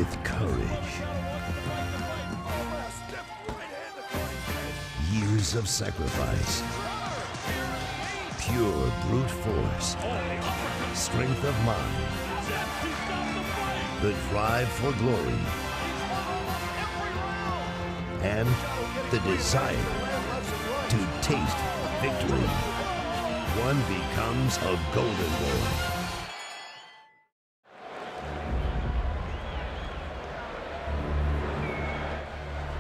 with courage. Years of sacrifice. Pure brute force. Strength of mind. The drive for glory. And the desire to taste victory. One becomes a golden boy.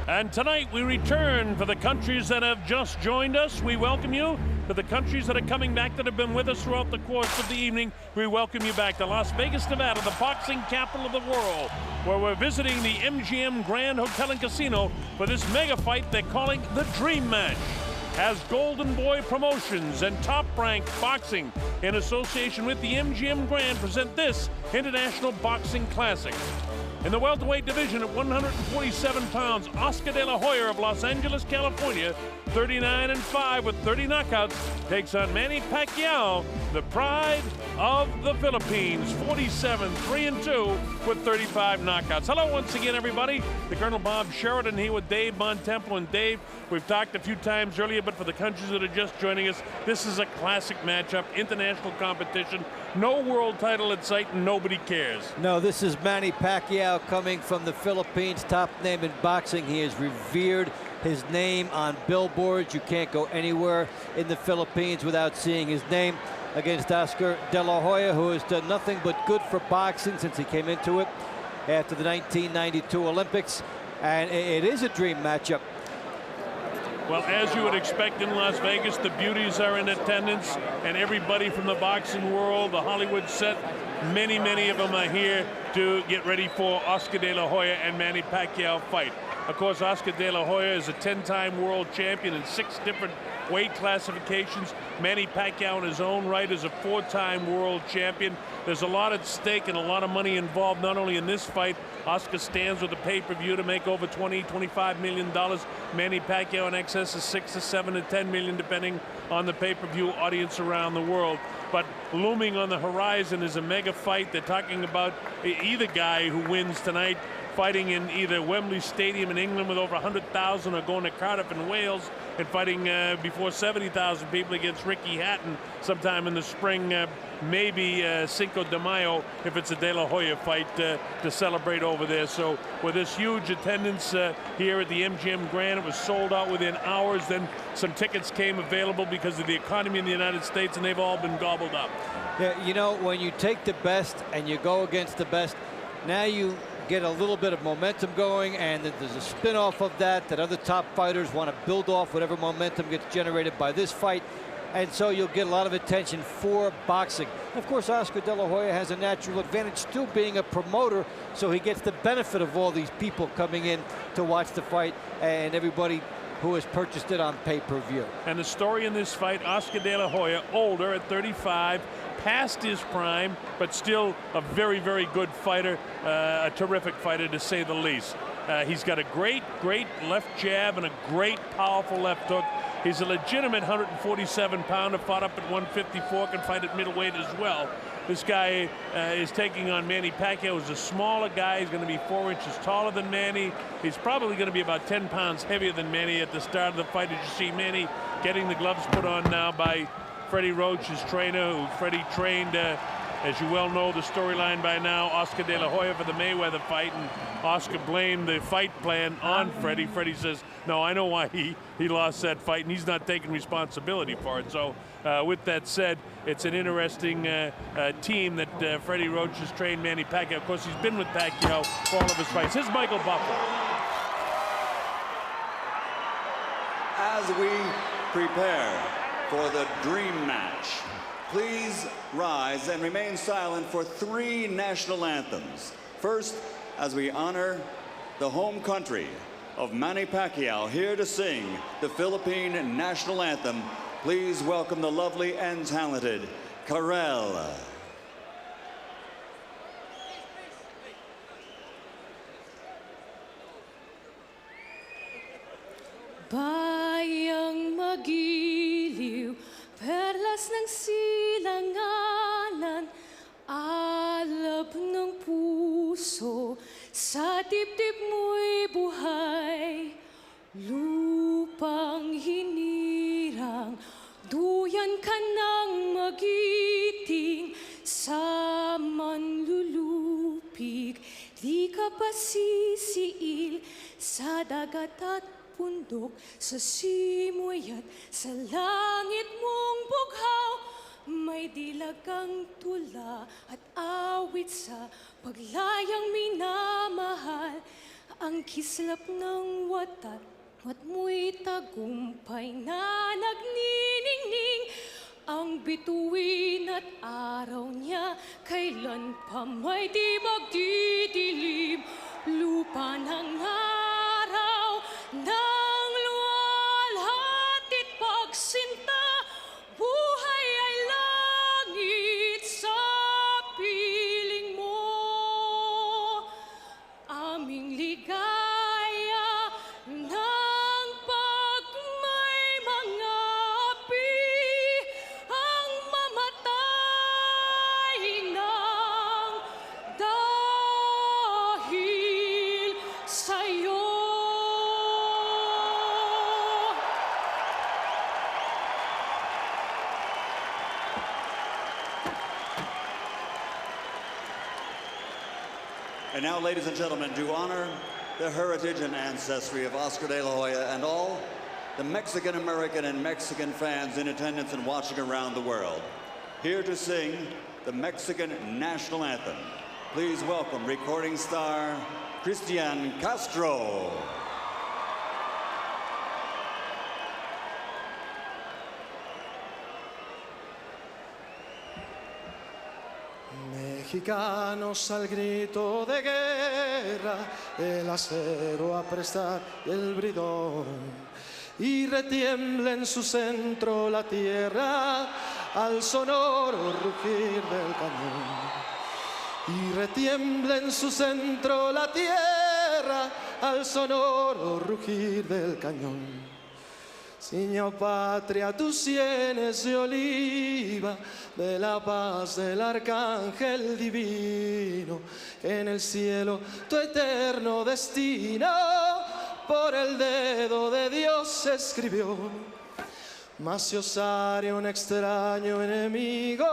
And tonight we return for the countries that have just joined us. We welcome you. For the countries that are coming back that have been with us throughout the course of the evening, we welcome you back to Las Vegas, Nevada, the boxing capital of the world, where we're visiting the MGM Grand Hotel and Casino for this mega fight they're calling the Dream Match. As Golden Boy Promotions and Top Rank Boxing, in association with the MGM Grand, present this International Boxing Classic. In the welterweight division at 147 pounds, Oscar De La Hoya of Los Angeles, California, 39-5 with 30 knockouts, takes on Manny Pacquiao, the pride of the Philippines, 47-3-2 with 35 knockouts. Hello once again, everybody. The Colonel Bob Sheridan here with Dave Bontempo. And Dave, we've talked a few times earlier, but for the countries that are just joining us, this is a classic matchup, international competition, no world title at sight, and nobody cares. No, this is Manny Pacquiao coming from the Philippines, top name in boxing. He is revered. His name on billboards. You can't go anywhere in the Philippines without seeing his name, against Oscar De La Hoya, who has done nothing but good for boxing since he came into it after the 1992 Olympics. And it is a dream matchup. Well, as you would expect in Las Vegas, the beauties are in attendance, and everybody from the boxing world, the Hollywood set, many of them are here to get ready for Oscar De La Hoya and Manny Pacquiao fight. Of course, Oscar De La Hoya is a 10-time world champion in 6 different weight classifications. Manny Pacquiao in his own right is a 4-time world champion. There's a lot at stake and a lot of money involved, not only in this fight. Oscar stands with a pay-per-view to make over $20–25 million. Manny Pacquiao in excess of $6 to $7 to $10 million, depending on the pay-per-view audience around the world. But looming on the horizon is a mega fight. They're talking about either guy who wins tonight fighting in either Wembley Stadium in England with over 100,000, or going to Cardiff in Wales and fighting before 70,000 people against Ricky Hatton sometime in the spring, maybe Cinco de Mayo, if it's a De La Hoya fight to celebrate over there. So with this huge attendance here at the MGM Grand, it was sold out within hours. Then some tickets came available because of the economy in the United States, and they've all been gobbled up. Yeah, you know, when you take the best and you go against the best, now you get a little bit of momentum going, and there's a spin-off of that other top fighters want to build off whatever momentum gets generated by this fight, and so you'll get a lot of attention for boxing. Of course, Oscar De La Hoya has a natural advantage still being a promoter, so he gets the benefit of all these people coming in to watch the fight and everybody who has purchased it on pay-per-view. And the story in this fight, Oscar De La Hoya, older at 35, past his prime, but still a very good fighter, a terrific fighter to say the least. He's got a great left jab and a great powerful left hook. He's a legitimate 147-pounder, fought up at 154, can fight at middleweight as well. This guy is taking on Manny Pacquiao, who's a smaller guy. He's going to be 4 inches taller than Manny. He's probably going to be about 10 pounds heavier than Manny at the start of the fight. As you see Manny getting the gloves put on now by Freddie Roach, his trainer, who Freddie trained, as you well know, the storyline by now, Oscar De La Hoya for the Mayweather fight, and Oscar blamed the fight plan on Freddie. Freddie says, no, I know why he lost that fight, and he's not taking responsibility for it. So with that said, it's an interesting team that Freddie Roach has trained Manny Pacquiao. Of course, he's been with Pacquiao for all of his fights. Here's Michael Buffer. As we prepare for the dream match, please rise and remain silent for 3 national anthems. First, as we honor the home country of Manny Pacquiao, here to sing the Philippine national anthem, please welcome the lovely and talented Karel. Bayang magiliw, perlas ng silanganan, alab ng puso sa dibdib mo'y buhay, lupang hinirang, duyan ka ng magiting, sa manlulupig, di ka pa sisiil, sa dagat at bundok, sa simoy at sa langit mong bughaw, may dilag kang tula at awit sa paglayang minamahal, ang kislap ng watat mo'y tagumpay na nagniningning, ang bituin at araw niya kailan pa may di magdidilim, lupa ng araw ng luwalhatit pagsinta, buhay ay langit sa piling mo, aming ligaya ng pagmay mga api, ang mamatay ng dahil sa'yo. And now, ladies and gentlemen, to honor the heritage and ancestry of Oscar de la Hoya and all the Mexican-American and Mexican fans in attendance and watching around the world, here to sing the Mexican national anthem, please welcome recording star Cristian Castro. Mexicanos al grito de guerra, el acero a prestar y el bridón, y retiembla en su centro la tierra al sonoro rugir del cañón. Y retiembla en su centro la tierra al sonoro rugir del cañón. Ciño patria, tus sienes de oliva, de la paz del arcángel divino, que en el cielo tu eterno destino por el dedo de Dios se escribió. Mas si osare un extraño enemigo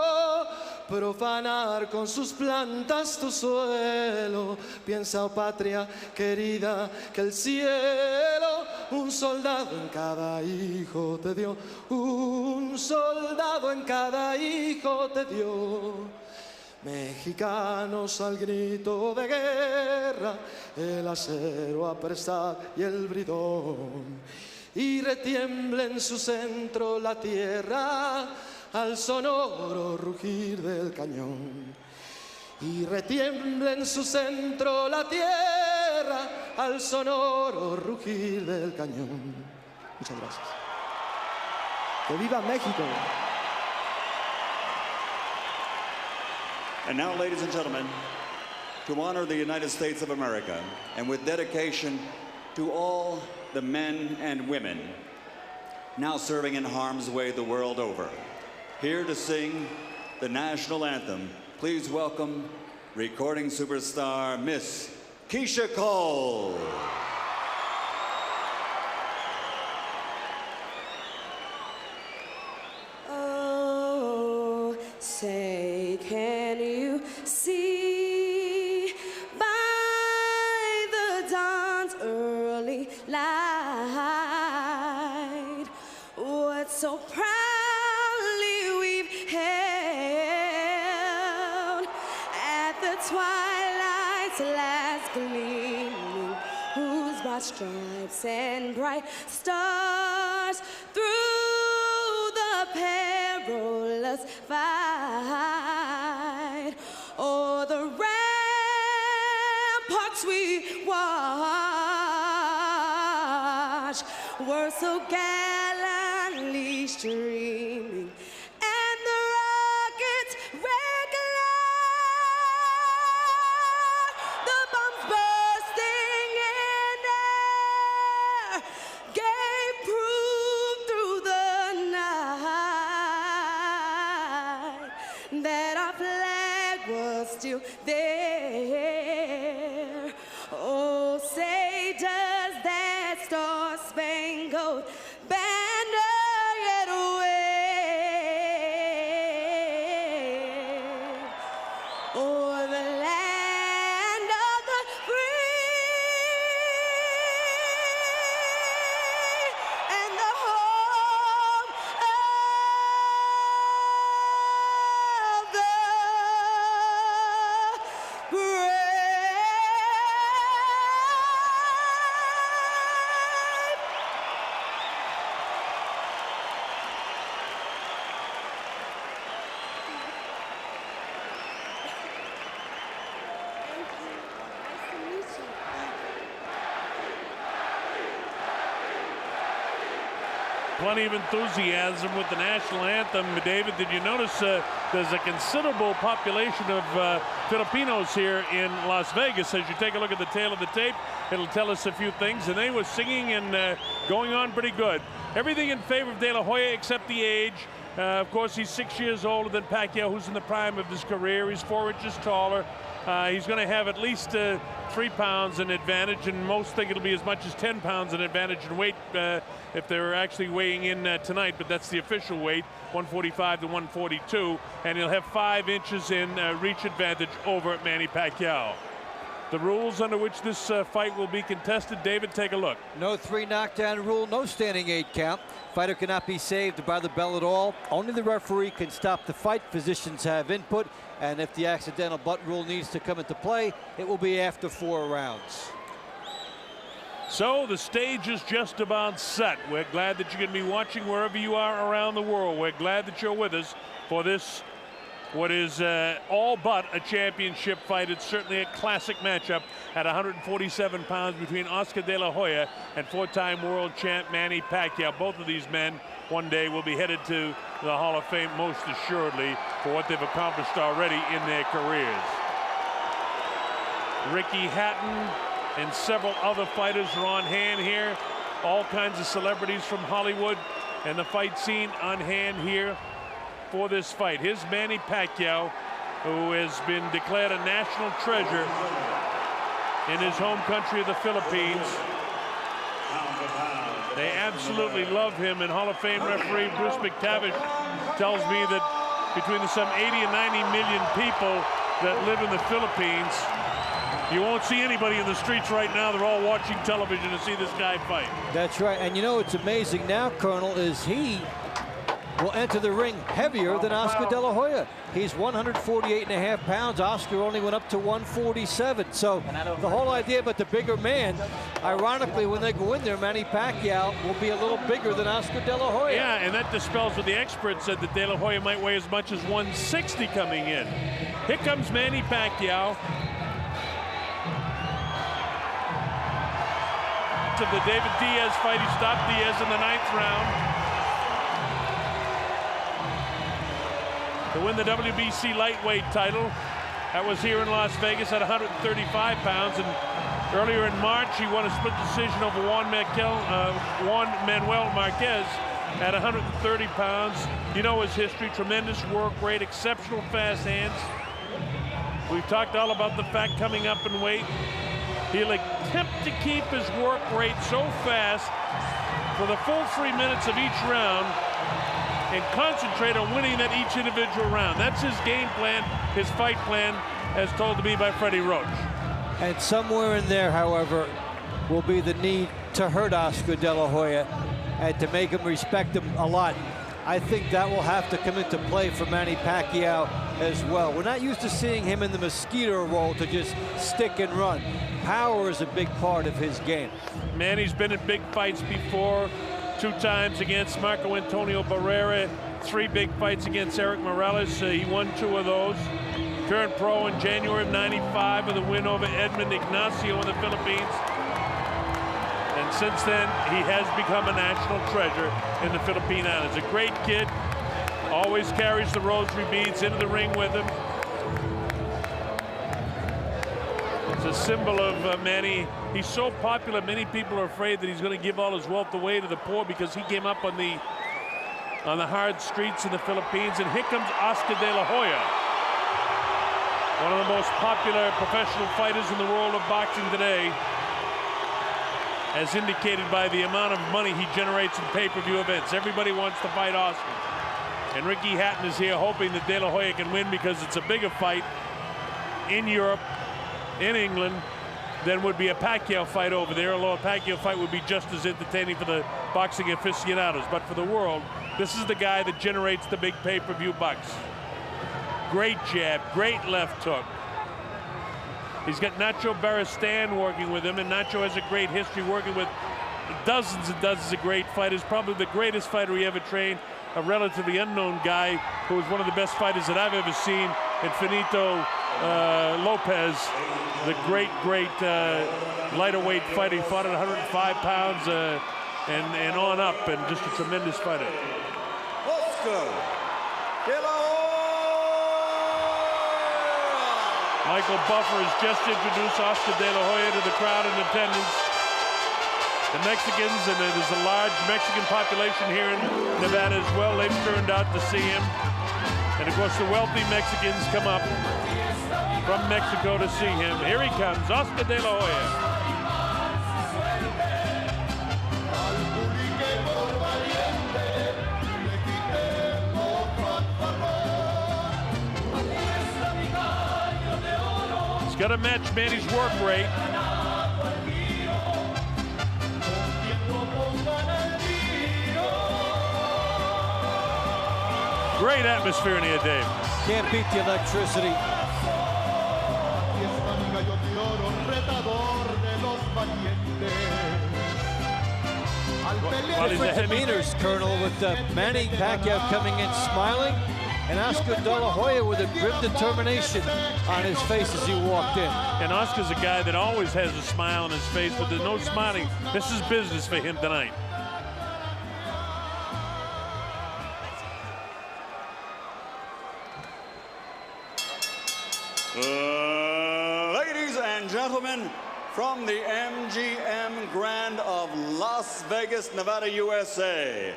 profanar con sus plantas tu suelo, piensa, oh patria querida, que el cielo un soldado en cada hijo te dio, un soldado en cada hijo te dio. Mexicanos al grito de guerra, el acero a prestar y el bridón, y retiembla en su centro la tierra al sonoro rugir del cañón. Y retiembla en su centro la tierra al sonoro rugir del cañón. Muchas gracias. ¡Que viva México! And now, ladies and gentlemen, to honor the United States of America, and with dedication to all the men and women now serving in harm's way the world over, here to sing the national anthem, please welcome recording superstar Miss Keisha Cole. Oh, say, can you see by the dawn's early light what so proudly we've held at the twilight's last gleaming, whose broad stripes and bright stars through the perilous fight o'er the ramparts we watched were so gallantly streaming, and the rockets red glare, the bombs bursting in air, gave proof through the night that our flag was still there. Oh, plenty of enthusiasm with the national anthem. David, did you notice there's a considerable population of Filipinos here in Las Vegas? As you take a look at the tail of the tape, it'll tell us a few things, and they were singing and going on pretty good. Everything in favor of De La Hoya except the age. Of course, he's 6 years older than Pacquiao, who's in the prime of his career. He's 4 inches taller. He's going to have at least 3 pounds in advantage, and most think it'll be as much as 10 pounds in advantage in weight if they're actually weighing in tonight, but that's the official weight, 145 to 142, and he'll have 5 inches in reach advantage over Manny Pacquiao. The rules under which this fight will be contested, David, take a look. No 3 knockdown rule, no standing 8 count. Fighter cannot be saved by the bell at all. Only the referee can stop the fight. Physicians have input, and if the accidental butt rule needs to come into play, it will be after 4 rounds. So the stage is just about set. We're glad that you're going to be watching wherever you are around the world. We're glad that you're with us for this, what is all but a championship fight. It's certainly a classic matchup at 147 pounds between Oscar De La Hoya and 4-time world champ Manny Pacquiao. Both of these men one day will be headed to the Hall of Fame, most assuredly, for what they've accomplished already in their careers. Ricky Hatton and several other fighters are on hand here. All kinds of celebrities from Hollywood and the fight scene on hand here for this fight. Here's Manny Pacquiao, who has been declared a national treasure in his home country of the Philippines. They absolutely love him, and Hall of Fame referee Bruce McTavish tells me that between the some 80 and 90 million people that live in the Philippines, you won't see anybody in the streets right now. They're all watching television to see this guy fight. That's right, and you know what's amazing now, Colonel, is he will enter the ring heavier than Oscar De La Hoya. He's 148.5 pounds. Oscar only went up to 147. So the whole idea about the bigger man, ironically, when they go in there, Manny Pacquiao will be a little bigger than Oscar De La Hoya. Yeah, and that dispels what the experts said, that De La Hoya might weigh as much as 160 coming in. Here comes Manny Pacquiao. To the David Diaz fight, he stopped Diaz in the 9th round. To win the WBC lightweight title. That was here in Las Vegas at 135 pounds. And earlier in March, he won a split decision over Juan Manuel Marquez at 130 pounds. You know his history, tremendous work rate, exceptional fast hands. We've talked all about the fact coming up in weight. He'll attempt to keep his work rate so fast for the full 3 minutes of each round and concentrate on winning that each individual round. That's his game plan, his fight plan, as told to me by Freddie Roach. And somewhere in there, however, will be the need to hurt Oscar De La Hoya and to make him respect him a lot. I think that will have to come into play for Manny Pacquiao as well. We're not used to seeing him in the mosquito role to just stick and run. Power is a big part of his game. Manny's been in big fights before, 2 times against Marco Antonio Barrera, 3 big fights against Eric Morales. He won 2 of those. Turned pro in January of '95 with a win over Edmund Ignacio in the Philippines. And since then, he has become a national treasure in the Philippine Islands. A great kid, always carries the rosary beads into the ring with him. It's a symbol of Manny. He's so popular, many people are afraid that he's going to give all his wealth away to the poor because he came up on the hard streets in the Philippines. And here comes Oscar De La Hoya, one of the most popular professional fighters in the world of boxing today, as indicated by the amount of money he generates in pay-per-view events. Everybody wants to fight Oscar. And Ricky Hatton is here hoping that De La Hoya can win because it's a bigger fight in Europe, in England, than would be a Pacquiao fight over there, although a Pacquiao fight would be just as entertaining for the boxing aficionados. But for the world, this is the guy that generates the big pay-per-view bucks. Great jab, great left hook. He's got Nacho Beristain working with him, and Nacho has a great history working with dozens and dozens of great fighters. Probably the greatest fighter he ever trained, a relatively unknown guy who was one of the best fighters that I've ever seen, Infinito Lopez, the great lighter weight fighter. He fought at 105 pounds. and on up, and just a tremendous fighter. Oscar De La Hoya. Michael Buffer has just introduced Oscar De La Hoya to the crowd in attendance. The Mexicans, and there's a large Mexican population here in Nevada as well. They've turned out to see him. And of course, the wealthy Mexicans come up from Mexico to see him. Here he comes, Oscar De La Hoya. He's got to match Manny's work rate. Great atmosphere in here, Dave. Can't beat the electricity. Different demeanors, Colonel, with Manny Pacquiao coming in smiling, and Oscar De La Hoya with a grim determination on his face as he walked in. And Oscar's a guy that always has a smile on his face, but there's no smiling. This is business for him tonight. Ladies and gentlemen, from the MGM Grand of Las Vegas, Nevada, USA,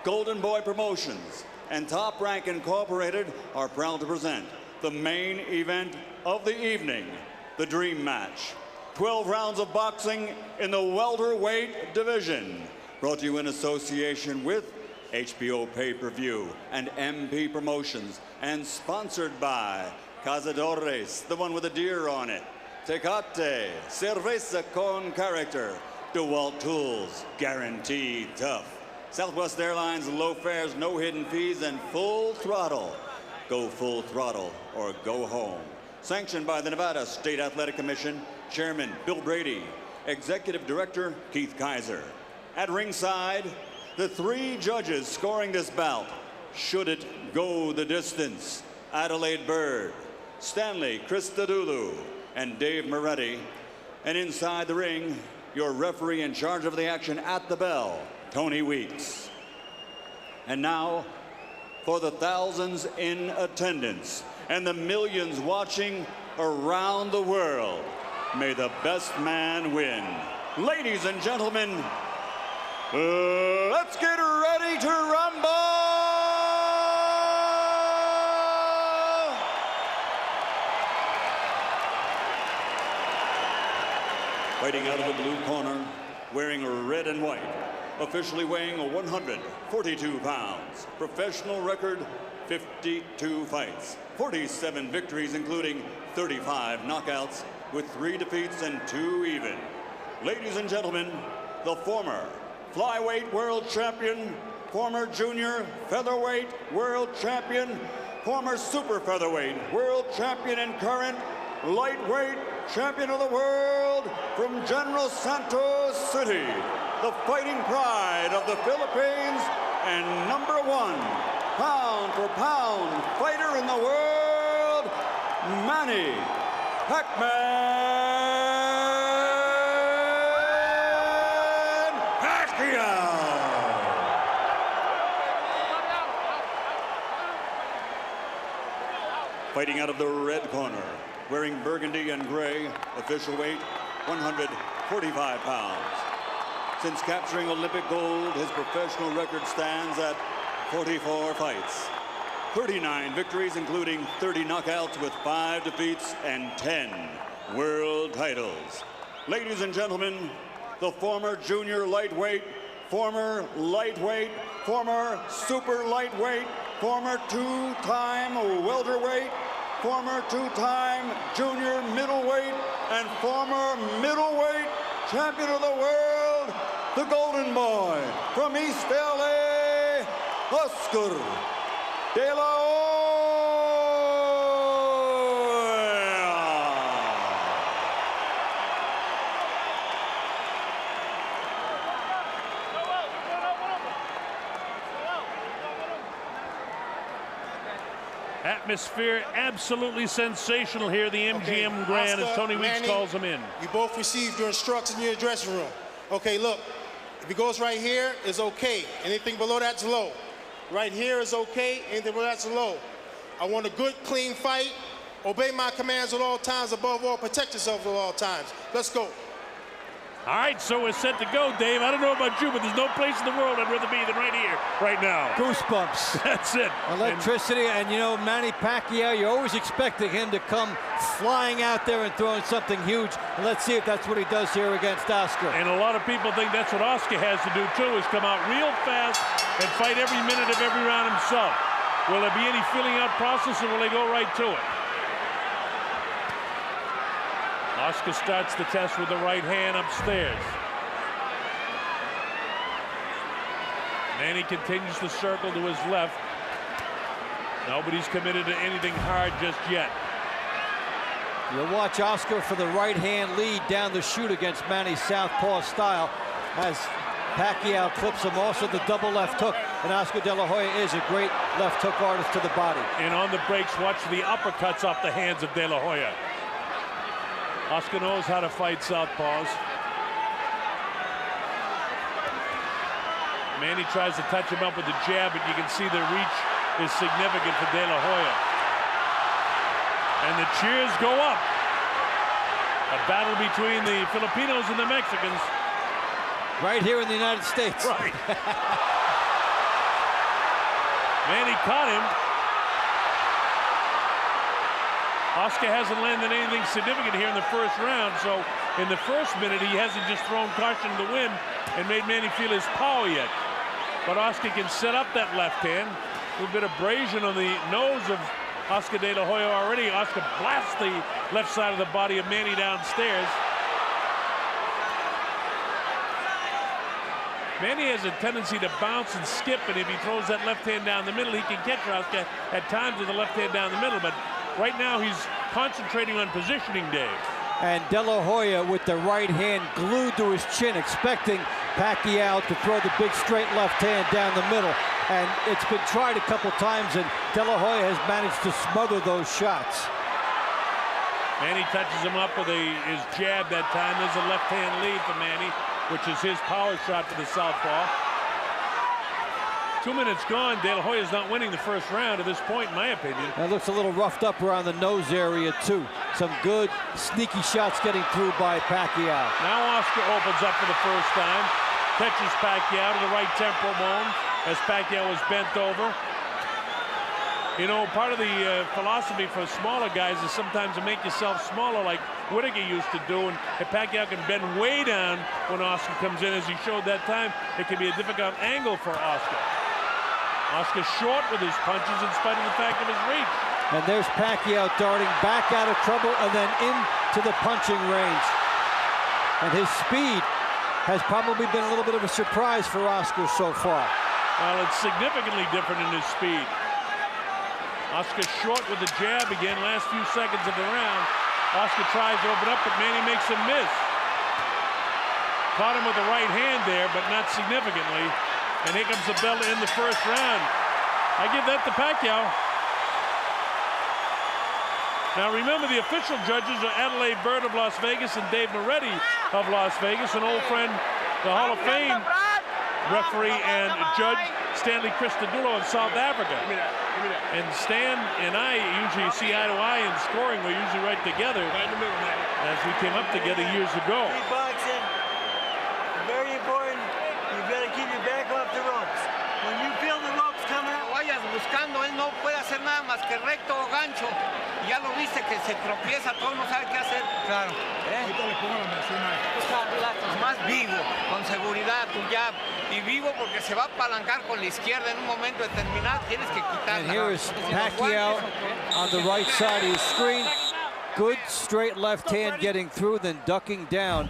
Golden Boy Promotions and Top Rank Incorporated are proud to present the main event of the evening, the Dream Match. 12 rounds of boxing in the welterweight division. Brought to you in association with HBO Pay-Per-View and MP Promotions, and sponsored by Cazadores, the one with the deer on it. Tecate, cerveza con character. DeWalt Tools, guaranteed tough. Southwest Airlines, low fares, no hidden fees, and full throttle. Go full throttle or go home. Sanctioned by the Nevada State Athletic Commission, Chairman Bill Brady, Executive Director Keith Kaiser. At ringside, the 3 judges scoring this bout. Should it go the distance? Adelaide Bird, Stanley Christodoulou, and Dave Moretti. And inside the ring, your referee in charge of the action at the bell, Tony Weeks. And now, for the thousands in attendance and the millions watching around the world, may the best man win. Ladies and gentlemen, let's get ready to rumble! Fighting out of the blue corner, wearing red and white, officially weighing 142 pounds, professional record 52 fights, 47 victories, including 35 knockouts, with 3 defeats and 2 even. Ladies and gentlemen, the former flyweight world champion, former junior featherweight world champion, former super featherweight world champion, and current lightweight champion of the world from General Santos City, the fighting pride of the Philippines and #1 pound-for-pound fighter in the world, Manny Pacquiao. Fighting out of the red corner, wearing burgundy and gray, official weight 145 pounds. Since capturing Olympic gold, his professional record stands at 44 fights, 39 victories, including 30 knockouts, with 5 defeats and 10 world titles. Ladies and gentlemen, the former junior lightweight, former lightweight, former super lightweight, former 2-time welterweight, former 2-time junior middleweight, and former middleweight champion of the world, the Golden Boy from East LA, Oscar De La Hoya. Atmosphere absolutely sensational here, the MGM Grand, Oscar, as Tony Weeks Manny, calls them in. You both received your instructions in your dressing room. Okay, look, If he goes right here, it's okay. Anything below that's low. Right here is okay. Anything below that's low. I want a good, clean fight. Obey my commands at all times. Above all, protect yourself at all times. Let's go. All right, so we're set to go, Dave. I don't know about you, but there's no place in the world I'd rather be than right here, right now. Goosebumps. That's it. Electricity, and you know, Manny Pacquiao, you're always expecting him to come flying out there and throwing something huge. And let's see if that's what he does here against Oscar. And a lot of people think that's what Oscar has to do, too, is come out real fast and fight every minute of every round himself. Will there be any filling out process, or will they go right to it? Oscar starts the test with the right hand upstairs. Manny continues to circle to his left. Nobody's committed to anything hard just yet. You'll watch Oscar for the right hand lead down the chute against Manny's southpaw style as Pacquiao clips him. Also the double left hook, and Oscar De La Hoya is a great left hook artist to the body. And on the breaks, watch the uppercuts off the hands of De La Hoya. Oscar knows how to fight southpaws. Manny tries to touch him up with the jab, but you can see the reach is significant for De La Hoya. And the cheers go up. A battle between the Filipinos and the Mexicans. Right here in the United States. Right. Manny caught him. Oscar hasn't landed anything significant here in the first round, so in the first minute he hasn't just thrown caution to the wind and made Manny feel his power yet. But Oscar can set up that left hand. A little bit of abrasion on the nose of Oscar De La Hoya already. Oscar blasts the left side of the body of Manny downstairs. Manny has a tendency to bounce and skip, and if he throws that left hand down the middle, he can catch Oscar at times with the left hand down the middle. But right now, he's concentrating on positioning, Dave. And De La Hoya with the right hand glued to his chin, expecting Pacquiao to throw the big straight left hand down the middle. And it's been tried a couple times, and De La Hoya has managed to smother those shots. Manny touches him up with his jab that time. There's a left hand lead for Manny, which is his power shot for the southpaw. 2 minutes gone. De La Hoya's not winning the first round at this point, in my opinion. That looks a little roughed up around the nose area, too. Some good, sneaky shots getting through by Pacquiao. Now Oscar opens up for the first time. Catches Pacquiao to the right temporal bone as Pacquiao is bent over. You know, part of the philosophy for smaller guys is sometimes to make yourself smaller, like Whittaker used to do. And if Pacquiao can bend way down when Oscar comes in, as he showed that time, it can be a difficult angle for Oscar. Oscar short with his punches in spite of the fact of his reach. And there's Pacquiao darting back out of trouble and then into the punching range. And his speed has probably been a little bit of a surprise for Oscar so far. Well, it's significantly different in his speed. Oscar short with the jab again, last few seconds of the round. Oscar tries to open up, but Manny makes him miss. Caught him with the right hand there, but not significantly. And here comes the bell to end the first round. I give that to Pacquiao. Now remember, the official judges are Adelaide Bird of Las Vegas and Dave Moretti of Las Vegas, an old friend, the Hall of Fame referee and judge Stanley Christodoulou of South Africa. And Stan and I usually see eye to eye in scoring. We're usually right together as we came up together years ago. Boxing, very important. You've got to keep your back off the ropes. When you feel the ropes coming out, vayas buscando, él no puede hacer nada más que recto o gancho. Ya lo viste que se tropieza, todo no sabe qué hacer. Claro. ahorita le pongo la medicina. Más vivo, con seguridad, tu jab. Y vivo porque se va a apalancar con la izquierda en un momento determinado. Tienes que quitarla. And here is Pacquiao on the right side of his screen. Good straight left hand getting through, then ducking down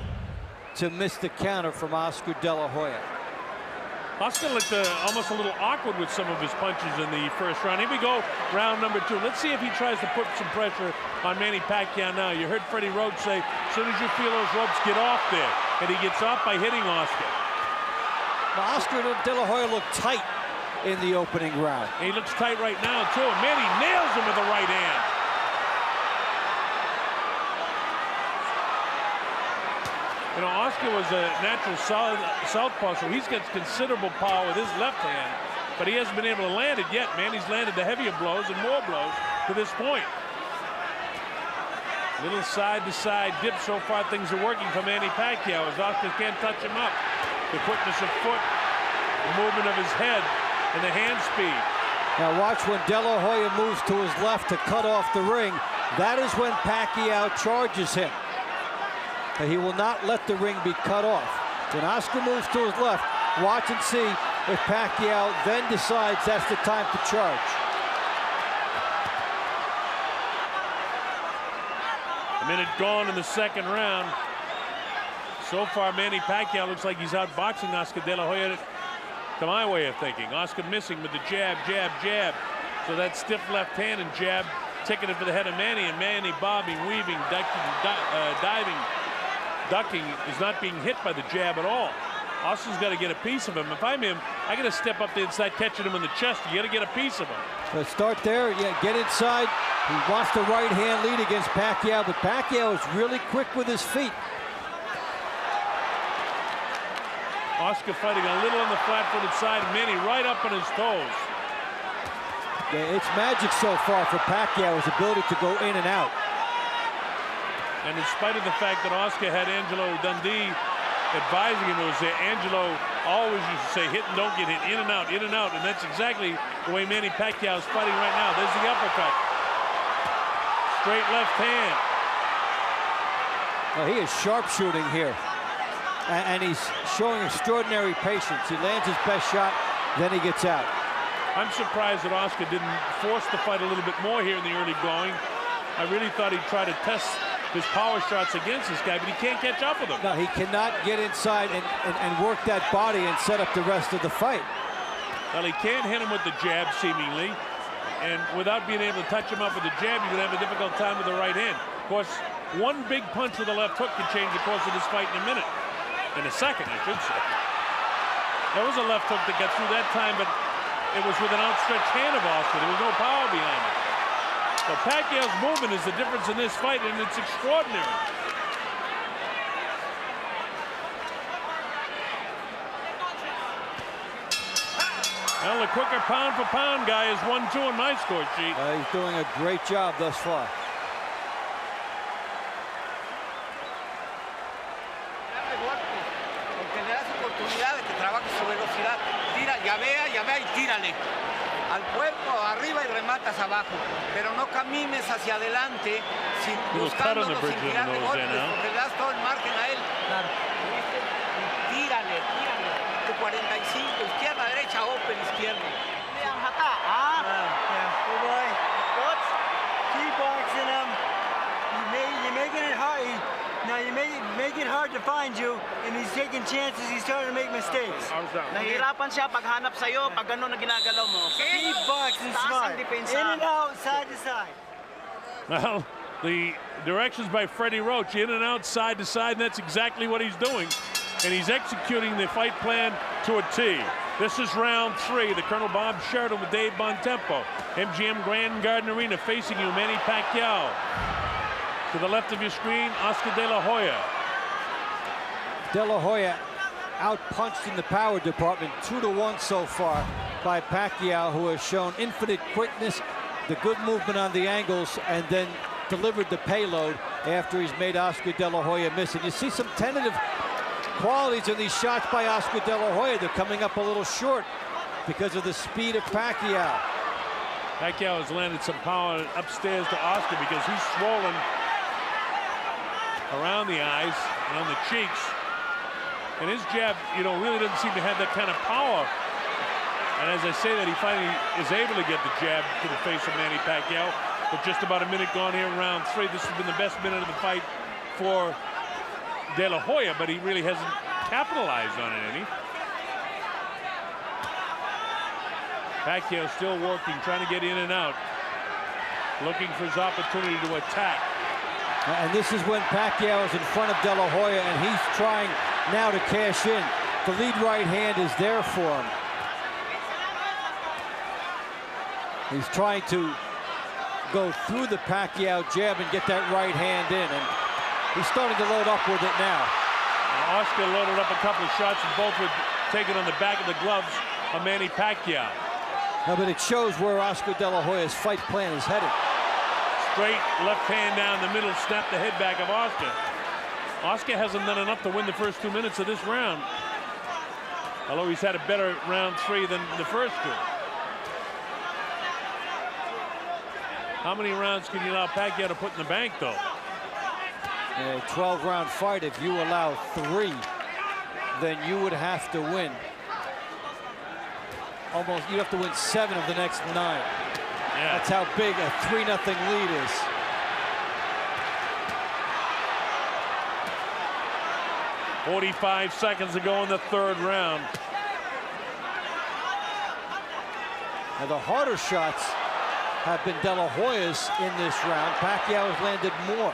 to miss the counter from Oscar De La Hoya. Oscar looked almost a little awkward with some of his punches in the first round. Here we go, round number 2. Let's see if he tries to put some pressure on Manny Pacquiao now. You heard Freddie Roach say, as soon as you feel those ropes, get off there. And he gets off by hitting Oscar. Well, Oscar De La Hoya looked tight in the opening round. And he looks tight right now, too. And Manny nails him with the right hand. You know, Oscar was a natural southpaw, so he's got considerable power with his left hand, but he hasn't been able to land it yet. Manny's landed the heavier blows and more blows to this point. Little side-to-side dip. So far, things are working for Manny Pacquiao as Oscar can't touch him up. The quickness of foot, the movement of his head, and the hand speed. Now watch when De La Hoya moves to his left to cut off the ring. That is when Pacquiao charges him. But he will not let the ring be cut off. When Oscar moves to his left, watch and see if Pacquiao then decides that's the time to charge. A minute gone in the second round. So far, Manny Pacquiao looks like he's outboxing Oscar De La Hoya, to my way of thinking. Oscar missing with the jab, jab, jab. So that stiff left hand and jab ticketed for the head of Manny, and Manny bobbing, weaving, ducking, diving, ducking, is not being hit by the jab at all. Oscar's got to get a piece of him. If I'm him, I got to step up there and start catching him in the chest. You got to get a piece of him. So start there, yeah, get inside. He wants the right hand lead against Pacquiao, but Pacquiao is really quick with his feet. Oscar fighting a little on the flat-footed side, Manny right up on his toes. Yeah, it's magic so far for Pacquiao, his ability to go in and out. And in spite of the fact that Oscar had Angelo Dundee advising him, it was Angelo always used to say hit and don't get hit, in and out, and that's exactly the way Manny Pacquiao is fighting right now. There's the uppercut. Straight left hand. Well, he is sharpshooting here. And he's showing extraordinary patience. He lands his best shot, then he gets out. I'm surprised that Oscar didn't force the fight a little bit more here in the early going. I really thought he'd try to test his power shots against this guy, but he can't catch up with him. No, he cannot get inside and work that body and set up the rest of the fight. Well, he can't hit him with the jab, seemingly. And without being able to touch him up with the jab, you're going to have a difficult time with the right hand. Of course, one big punch with the left hook can change the course of this fight in a minute. In a second, I should say. There was a left hook that got through that time, but it was with an outstretched hand of Oscar. There was no power behind it. So Pacquiao's movement is the difference in this fight, and it's extraordinary. Well, the quicker pound-for-pound guy is 1-2 on my score sheet. He's doing a great job thus far. De que trabaje su velocidad, tira, llavea y tírale al cuerpo arriba y rematas abajo, pero no camines hacia adelante buscándolo sin tirarle golpes, porque le das todo el margen a él. Claro. Y tírale, tu 45, izquierda, derecha, open, izquierda. Good boy. Keep boxing him. You're making it hard. Now you make it hard to find you, and he's taking chances. He's starting to make mistakes. Nahihirapan siya paghanap sa'yo pag gano'n na ginagalaw mo. Keep boxing smart. In and out, side to side. Well, the directions by Freddie Roach, in and out, side to side, and that's exactly what he's doing. And he's executing the fight plan to a T. This is round 3. The Colonel Bob Sheridan with Dave Bontempo. MGM Grand Garden Arena facing you, Manny Pacquiao. To the left of your screen, Oscar De La Hoya. De La Hoya outpunched in the power department, 2-1 so far by Pacquiao, who has shown infinite quickness, the good movement on the angles, and then delivered the payload after he's made Oscar De La Hoya miss. And you see some tentative qualities in these shots by Oscar De La Hoya. They're coming up a little short because of the speed of Pacquiao. Pacquiao has landed some power upstairs to Oscar because he's swollen around the eyes and on the cheeks. And his jab, you know, really doesn't seem to have that kind of power. And as I say that, he finally is able to get the jab to the face of Manny Pacquiao. With just about a minute gone here in round 3. This has been the best minute of the fight for De La Hoya, but he really hasn't capitalized on it any. Pacquiao still working, trying to get in and out. Looking for his opportunity to attack. And this is when Pacquiao is in front of De La Hoya, and he's trying now to cash in. The lead right hand is there for him. He's trying to go through the Pacquiao jab and get that right hand in, and he's starting to load up with it now. Oscar loaded up a couple of shots, and both were taken on the back of the gloves of Manny Pacquiao. No, but it shows where Oscar De La Hoya's fight plan is headed. Straight left hand down the middle, snap the head back of Oscar. Oscar hasn't done enough to win the first 2 minutes of this round, although he's had a better round 3 than the first 2. How many rounds can you allow Pacquiao to put in the bank, though? A 12-round fight, if you allow 3, then you would have to win. Almost, you'd have to win 7 of the next 9. Yeah. That's how big a 3-0 lead is. .45 seconds to go in the 3rd round. Now the harder shots have been De La Hoya's in this round. Pacquiao has landed more.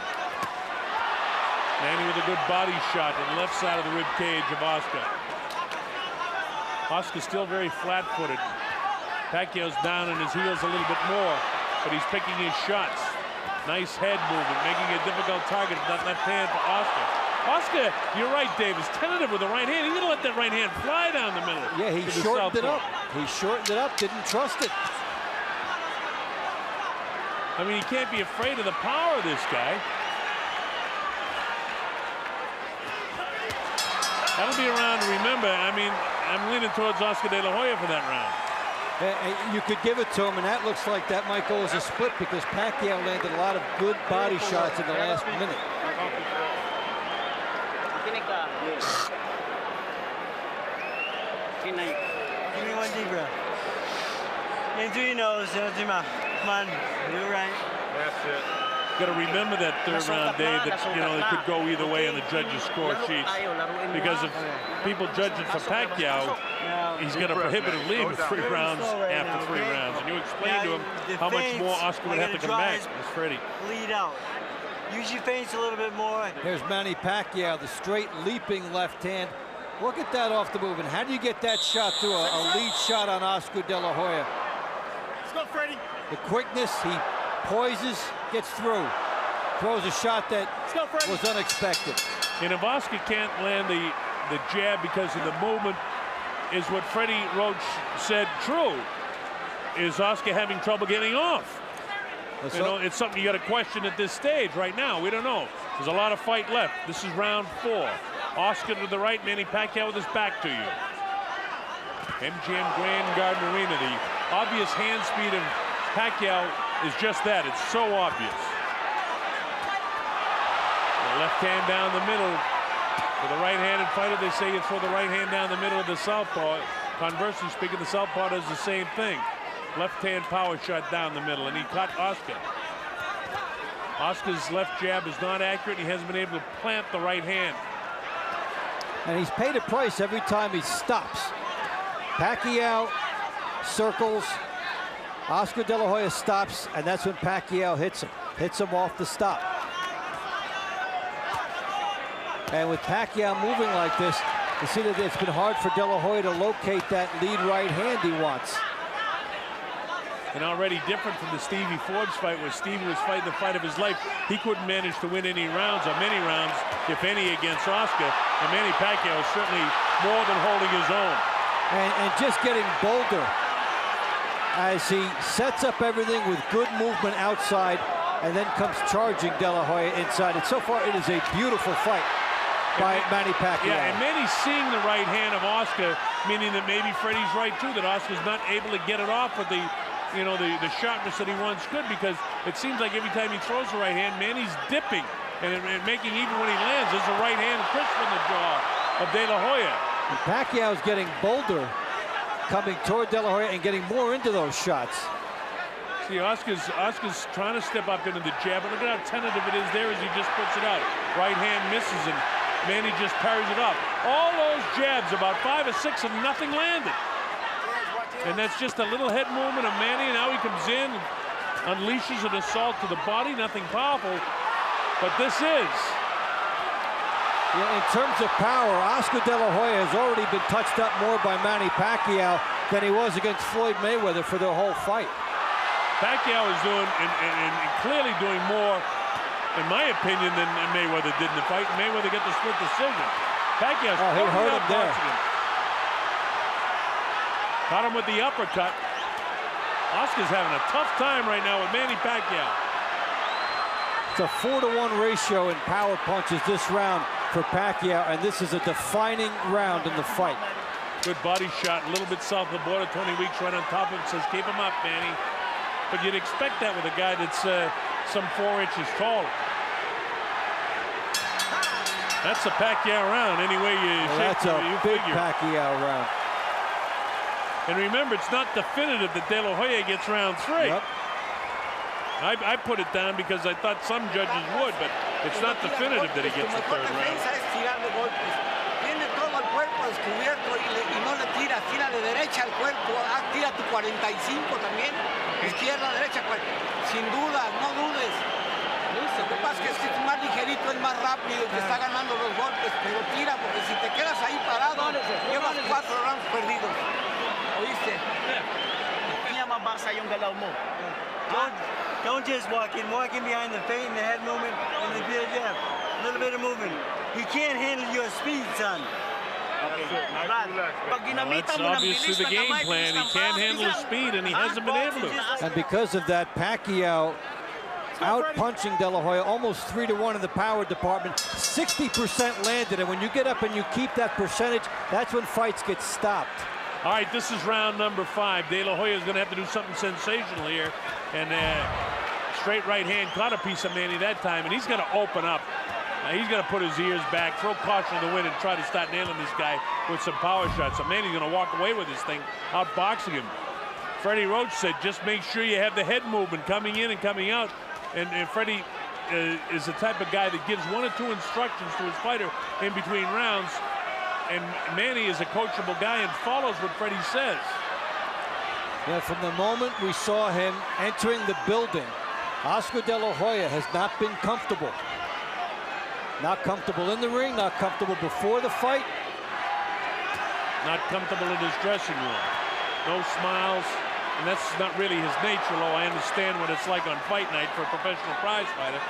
Manny with a good body shot on the left side of the rib cage of Oscar. Oscar's still very flat-footed. Pacquiao's down on his heels a little bit more, but he's picking his shots. Nice head movement, making a difficult target with that left hand for Oscar. Oscar, you're right, Dave, is tentative with the right hand. He's gonna let that right hand fly down the middle. Yeah, he shortened it up. He shortened it up, didn't trust it. I mean, he can't be afraid of the power of this guy. That'll be a round to remember. I mean, I'm leaning towards Oscar De La Hoya for that round. You could give it to him, and that looks like that might go as a split because Pacquiao landed a lot of good body shots in the last minute. Give me one deep breath. In through your nose, out through your mouth. Come on, do it right. That's it. Got to remember that 3rd round, Dave, that, you know, it could go either way on the judges' score sheets. Because if people judge it for Pacquiao, he's got a prohibitive lead with 3 rounds after 3 rounds. And you explained to him how much more Oscar would have to come back. It's Freddie. Lead out. Use your feints a little bit more. Here's Manny Pacquiao, the straight leaping left hand. Look at that off the move. And how do you get that shot through a lead shot on Oscar De La Hoya? Let's go, Freddie. The quickness, he poises, gets through. Throws a shot that was unexpected. And if Oscar can't land the jab because of the movement, is what Freddie Roach said true? Is Oscar having trouble getting off? You know, it's something you got to question at this stage right now. We don't know. There's a lot of fight left. This is round 4. Oscar to the right, Manny Pacquiao with his back to you. MGM Grand Garden Arena. The obvious hand speed of Pacquiao is just that. It's so obvious. The left hand down the middle. For the right-handed fighter, they say you throw the right hand down the middle of the southpaw. Conversely speaking, the southpaw does the same thing. Left-hand power shot down the middle, and he caught Oscar. Oscar's left jab is not accurate. He hasn't been able to plant the right hand. And he's paid a price every time he stops. Pacquiao circles. Oscar De La Hoya stops, and that's when Pacquiao hits him. Hits him off the stop. And with Pacquiao moving like this, you see that it's been hard for De La Hoya to locate that lead right hand he wants. And already different from the Stevie Forbes fight, where Stevie was fighting the fight of his life. He couldn't manage to win any rounds, or many rounds, if any, against Oscar. And Manny Pacquiao is certainly more than holding his own. And just getting bolder as he sets up everything with good movement outside and then comes charging De La Hoya inside. And so far, it is a beautiful fight by Manny Pacquiao. Yeah, and Manny's seeing the right hand of Oscar, meaning that maybe Freddie's right, too, that Oscar's not able to get it off with the, you know, the sharpness that he once could, because it seems like every time he throws the right hand, Manny's dipping and making, even when he lands, there's a right hand crisp in the jaw of De La Hoya. And Pacquiao's getting bolder, coming toward De La Hoya and getting more into those shots. See, Oscar's trying to step up into the jab, but look at how tentative it is there as he just puts it out. Right hand misses, and Manny just parries it up. All those jabs, about 5 or 6, and nothing landed. And that's just a little head movement of Manny, and now he comes in, unleashes an assault to the body, nothing powerful, but this is. Yeah, in terms of power, Oscar De La Hoya has already been touched up more by Manny Pacquiao than he was against Floyd Mayweather for the whole fight. Pacquiao is doing, and clearly doing more, in my opinion, than Mayweather did in the fight. Mayweather got the split decision. Pacquiao's he hurt him there. Caught him with the uppercut. Oscar's having a tough time right now with Manny Pacquiao. It's a 4-to-1 ratio in power punches this round for Pacquiao, and this is a defining round in the fight. Good body shot, a little bit south of the border. Tony Weeks right on top of him, says, keep him up, Manny. But you'd expect that with a guy that's some 4 inches taller. That's a Pacquiao round, anyway That's a big Pacquiao round. And remember, it's not definitive that De La Hoya gets round 3. Yep. I put it down because I thought some judges would, but it's not definitive that he gets the 3rd round. Tiene todo el cuerpo descubierto y no le tira. Tírale derecha al cuerpo. Tira tu 45 también. Izquierda, derecha. Sin duda, no dudes. Lo que pasa es que es más ligerito, es más rápido, que está ganando los golpes, pero tira, porque si te quedas ahí parado, llevas 4 rounds perdidos. ¿Oíste? Pinamabasa yung galaw mo. Don't just walk in behind the feint and the head movement and the bit of jab. A little bit of movement. He can't handle your speed, son. That's obviously the game plan. He can't handle his speed, and he hasn't been able to. And because of that, Pacquiao out-punching De La Hoya, almost 3-to-1 in the power department, 60% landed, and when you get up and you keep that percentage, that's when fights get stopped. All right, this is round number 5. De La Hoya is going to have to do something sensational here, and straight right hand caught a piece of Manny that time, and he's going to open up. He's going to put his ears back, throw caution to the wind, and try to start nailing this guy with some power shots. So Manny's going to walk away with this thing, outboxing him. Freddie Roach said, just make sure you have the head movement coming in and coming out. And Freddie is the type of guy that gives 1 or 2 instructions to his fighter in between rounds. And Manny is a coachable guy and follows what Freddie says. Yeah, from the moment we saw him entering the building, Oscar De La Hoya has not been comfortable. Not comfortable in the ring, not comfortable before the fight. Not comfortable in his dressing room. No smiles. And that's not really his nature, though I understand what it's like on fight night for a professional prize fighter.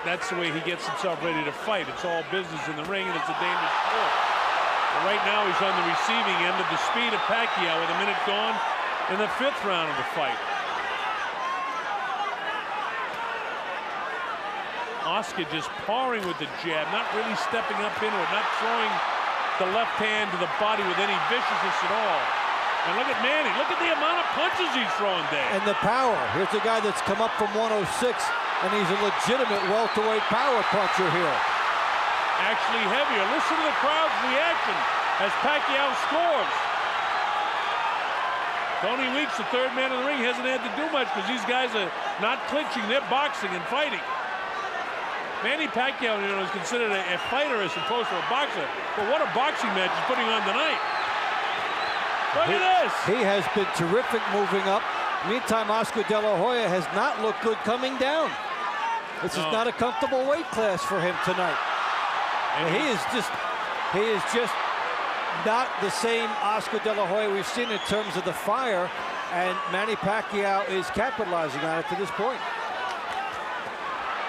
That's the way he gets himself ready to fight. It's all business in the ring, and it's a dangerous sport. But right now, he's on the receiving end of the speed of Pacquiao with a minute gone in the 5th round of the fight. Oscar just pouring with the jab, not really stepping up into it, not throwing the left hand to the body with any viciousness at all. And look at Manny. Look at the amount of punches he's throwing, Dave. And the power. Here's a guy that's come up from 106, and he's a legitimate welterweight power puncher here. Actually heavier. Listen to the crowd's reaction as Pacquiao scores. Tony Weeks, the 3rd man in the ring, hasn't had to do much because these guys are not clinching. They're boxing and fighting. Manny Pacquiao, is considered a fighter as opposed to a boxer. But what a boxing match he's putting on tonight. Look at this. He has been terrific moving up. Meantime, Oscar De La Hoya has not looked good coming down. This is not a comfortable weight class for him tonight. And he is just not the same Oscar De La Hoya we've seen in terms of the fire, and Manny Pacquiao is capitalizing on it to this point.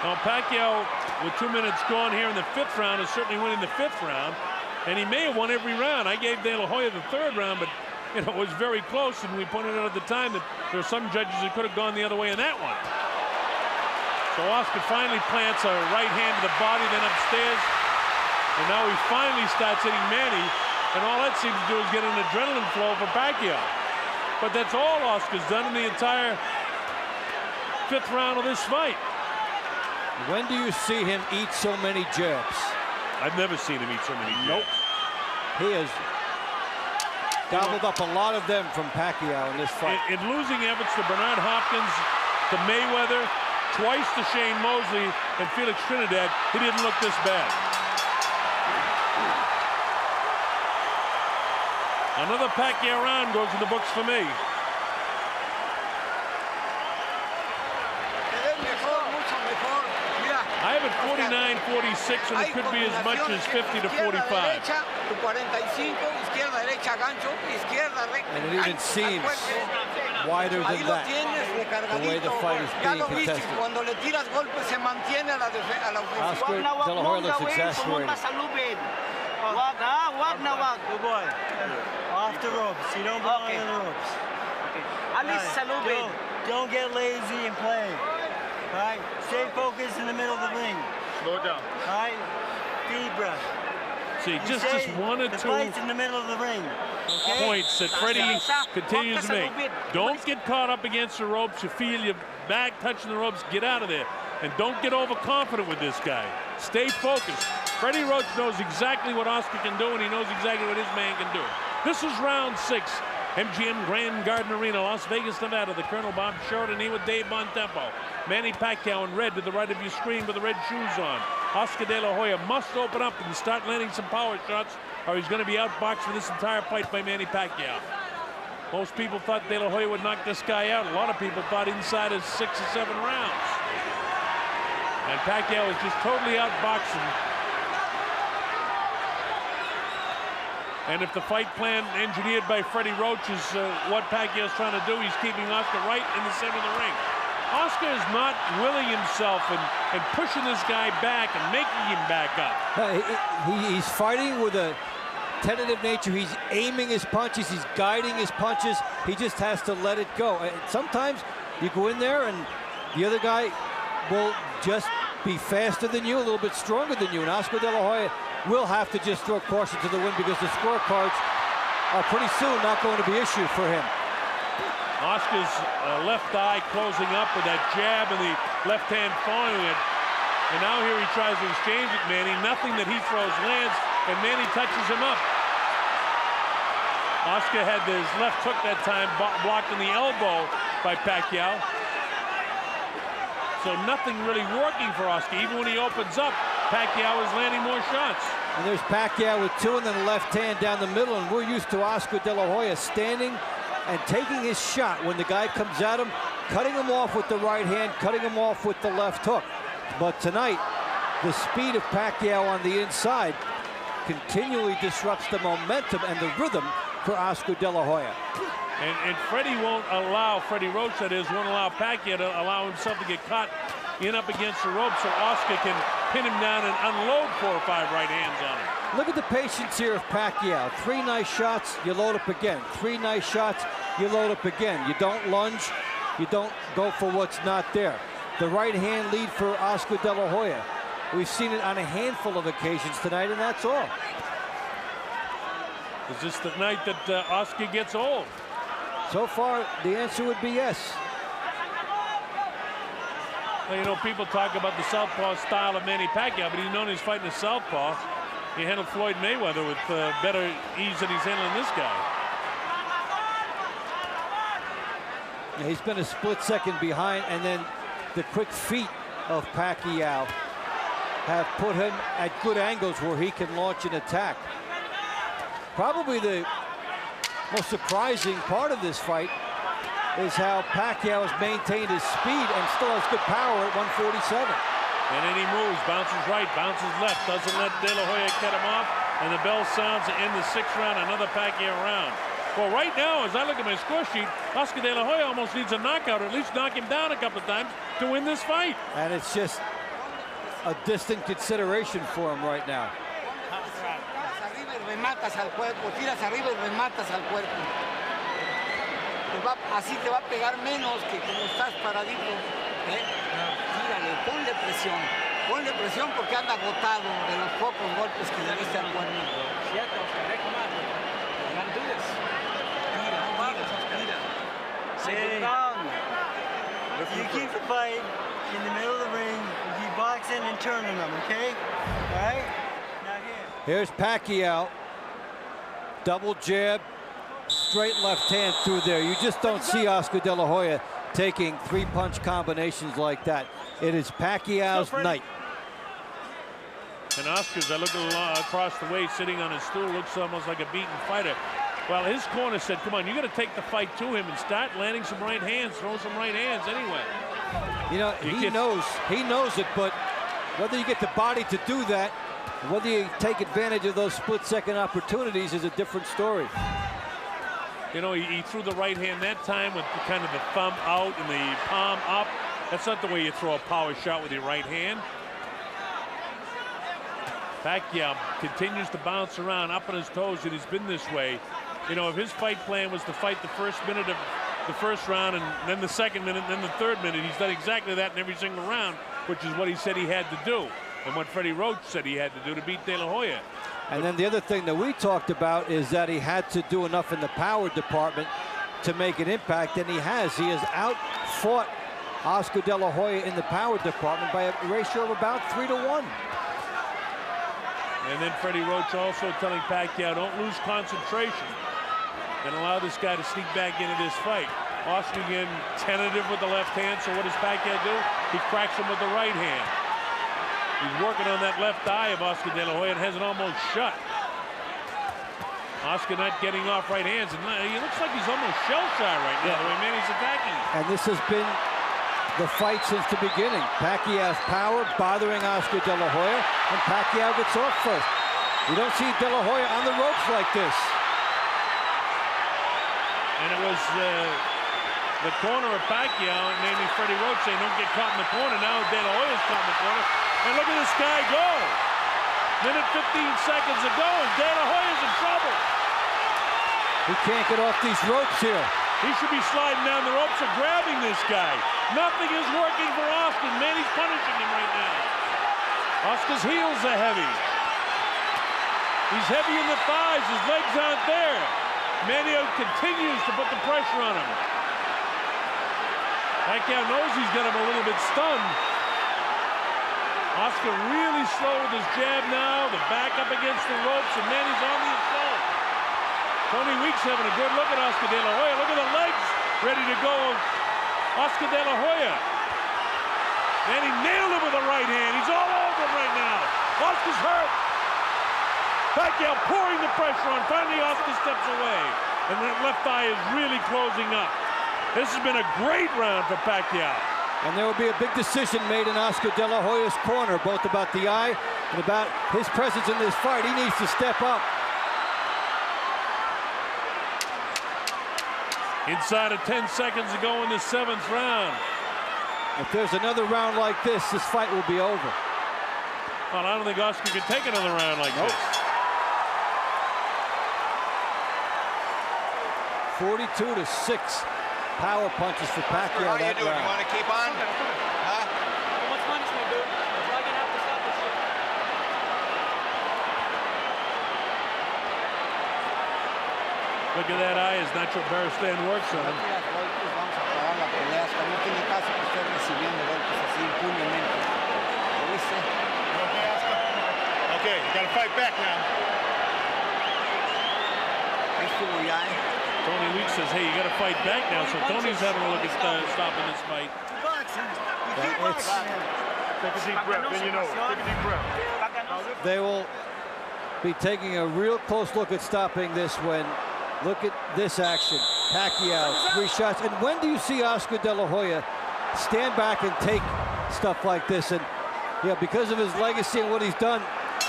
Well, Pacquiao, with 2 minutes gone here in the 5th round, is certainly winning the 5th round, and he may have won every round. I gave De La Hoya the 3rd round, but it was very close, and we pointed out at the time that there are some judges who could have gone the other way in that one. So Oscar finally plants a right hand to the body, then upstairs, and now he finally starts hitting Manny, and all that seems to do is get an adrenaline flow for Pacquiao. But that's all Oscar's done in the entire 5th round of this fight. When do you see him eat so many jabs? I've never seen him eat so many jabs. Nope. He has gobbled up a lot of them from Pacquiao in this fight. In losing efforts to Bernard Hopkins, to Mayweather, twice to Shane Mosley, and Felix Trinidad, he didn't look this bad. Another Pacquiao round goes in the books for me. I have it 49-46, and it could be as much as 50 to 45. And it even seems wider than that. recargadito. Ya lo viste, cuando le tiras golpes se mantiene a la ofensiva. Oscar De La Hoya looks exasperated. Wag na wag. Good boy. Off the ropes. You don't belong on the ropes. Alis sa lubid. Don't get lazy and play. All right? Stay focused in the middle of the ring. Slow down. All right? Deep breath. See, just one or the two fight's in the middle of the ring. Okay? points that Freddie continues to make. Don't get caught up against the ropes. You feel your back touching the ropes, get out of there. And don't get overconfident with this guy. Stay focused. Freddie Roach knows exactly what Oscar can do, and he knows exactly what his man can do. This is round 6. MGM Grand Garden Arena, Las Vegas, Nevada. The Colonel Bob Sheridan here with Dave Bontempo. Manny Pacquiao in red to the right of your screen with the red shoes on. Oscar De La Hoya must open up and start landing some power shots, or he's going to be outboxed for this entire fight by Manny Pacquiao. Most people thought De La Hoya would knock this guy out. A lot of people thought inside of 6 or 7 rounds. And Pacquiao is just totally outboxing. And if the fight plan engineered by Freddie Roach is what Pacquiao's trying to do, he's keeping Oscar right in the center of the ring. Oscar is not willing himself and pushing this guy back and making him back up. He's fighting with a tentative nature. He's aiming his punches. He's guiding his punches. He just has to let it go. And sometimes you go in there and the other guy will just be faster than you, a little bit stronger than you. And Oscar De La Hoya will have to just throw caution to the wind because the scorecards are pretty soon not going to be issued for him. Oscar's left eye closing up with that jab and the left hand following it. And now here he tries to exchange it, Manny. Nothing that he throws lands, and Manny touches him up. Oscar had his left hook that time blocked in the elbow by Pacquiao. So nothing really working for Oscar. Even when he opens up, Pacquiao is landing more shots. And there's Pacquiao with 2 and then a left hand down the middle, and we're used to Oscar De La Hoya standing and taking his shot when the guy comes at him, cutting him off with the right hand, cutting him off with the left hook. But tonight, the speed of Pacquiao on the inside continually disrupts the momentum and the rhythm for Oscar De La Hoya. And Freddie won't allow, Freddie Roach that is, won't allow Pacquiao to allow himself to get caught in up against the rope so Oscar can pin him down and unload 4 or 5 right hands on him. Look at the patience here of Pacquiao. 3 nice shots, you load up again. 3 nice shots, you load up again. You don't lunge, you don't go for what's not there. The right hand lead for Oscar De La Hoya. We've seen it on a handful of occasions tonight, and that's all. Is this the night that Oscar gets old? So far, the answer would be yes. Well, you know, people talk about the southpaw style of Manny Pacquiao, but he's known he's fighting a southpaw. He handled Floyd Mayweather with better ease than he's handling this guy. Yeah, he's been a split second behind, and then the quick feet of Pacquiao have put him at good angles where he can launch an attack. Probably the most surprising part of this fight is how Pacquiao has maintained his speed and still has good power at 147. And then he moves, bounces right, bounces left, doesn't let De La Hoya get him off, and the bell sounds to end the 6th round, another Pacquiao round. Well, right now, as I look at my score sheet, Oscar De La Hoya almost needs a knockout, or at least knock him down a couple of times to win this fight. And it's just a distant consideration for him right now. Rematas al cuerpo, tiras arriba y rematas al cuerpo. Así te va a pegar menos que como estás paradito. Tírale, ponle presión porque anda agotado de los pocos golpes que le diste al cuerpo. Sit down. You keep the fight in the middle of the ring, you keep boxing and turning them, okay? All right? Now here. Here's Pacquiao. Double jab, straight left hand through there. You just don't see Oscar De La Hoya taking 3-punch combinations like that. It is Pacquiao's night. And Oscar's, I look across the way, sitting on his stool, looks almost like a beaten fighter. Well, his corner said, come on, you got to take the fight to him and start landing some right hands, throw some right hands anyway. You know, he knows it, but whether you get the body to do that, whether you take advantage of those split-second opportunities is a different story. You know, he threw the right hand that time with kind of the thumb out and the palm up. That's not the way you throw a power shot with your right hand. Pacquiao continues to bounce around up on his toes, and he's been this way. You know, if his fight plan was to fight the first minute of the first round and then the second minute and then the third minute, he's done exactly that in every single round, which is what he said he had to do and what Freddie Roach said he had to do to beat De La Hoya. And then the other thing that we talked about is that he had to do enough in the power department to make an impact, and he has. He has outfought Oscar De La Hoya in the power department by a ratio of about 3-1. And then Freddie Roach also telling Pacquiao, don't lose concentration and allow this guy to sneak back into this fight. Oscar again tentative with the left hand, so what does Pacquiao do? He cracks him with the right hand. He's working on that left eye of Oscar De La Hoya and has it almost shut. Oscar not getting off right hands, and he looks like he's almost shell-shy right now, the way Manny's attacking him. And this has been the fight since the beginning. Pacquiao's power bothering Oscar De La Hoya, and Pacquiao gets off first. You don't see De La Hoya on the ropes like this. And it was the corner of Pacquiao, namely Freddie Roach, saying don't get caught in the corner. Now De La Hoya's caught in the corner. And look at this guy go. Minute 15 seconds ago, and De La Hoya's in trouble. He can't get off these ropes here. He should be sliding down the ropes or grabbing this guy. Nothing is working for Oscar. Manny's punishing him right now. Oscar's heels are heavy. He's heavy in the thighs. His legs aren't there. Manny continues to put the pressure on him. Pacquiao knows he's got him a little bit stunned. Oscar really slow with his jab now. The back up against the ropes, and Manny's on the assault. Tony Weeks having a good look at Oscar De La Hoya. Look at the legs ready to go. Oscar De La Hoya. Manny nailed him with the right hand. He's all over him right now. Oscar's hurt. Pacquiao pouring the pressure on. Finally, Oscar steps away. And that left eye is really closing up. This has been a great round for Pacquiao. And there will be a big decision made in Oscar De La Hoya's corner, both about the eye and about his presence in this fight. He needs to step up. Inside of 10 seconds to go in the 7th round. If there's another round like this fight will be over. Well, I don't think Oscar can take another round like this. 42-6 power punches for Pacquiao. How you doing? You want to keep on? Huh? What's punishment, dude? It's like an after stop this shit. Look at that eye as Nacho Beristain works on him. Okay, you got to fight back now. Tony Weeks says, hey, you got to fight back now. So Tony's having a look at stopping this fight. Take a deep breath, then you know it. Take a deep breath. They will be taking a real close look at stopping this when, look at this action. Pacquiao, 3 shots. And when do you see Oscar De La Hoya stand back and take stuff like this? And yeah, because of his legacy and what he's done,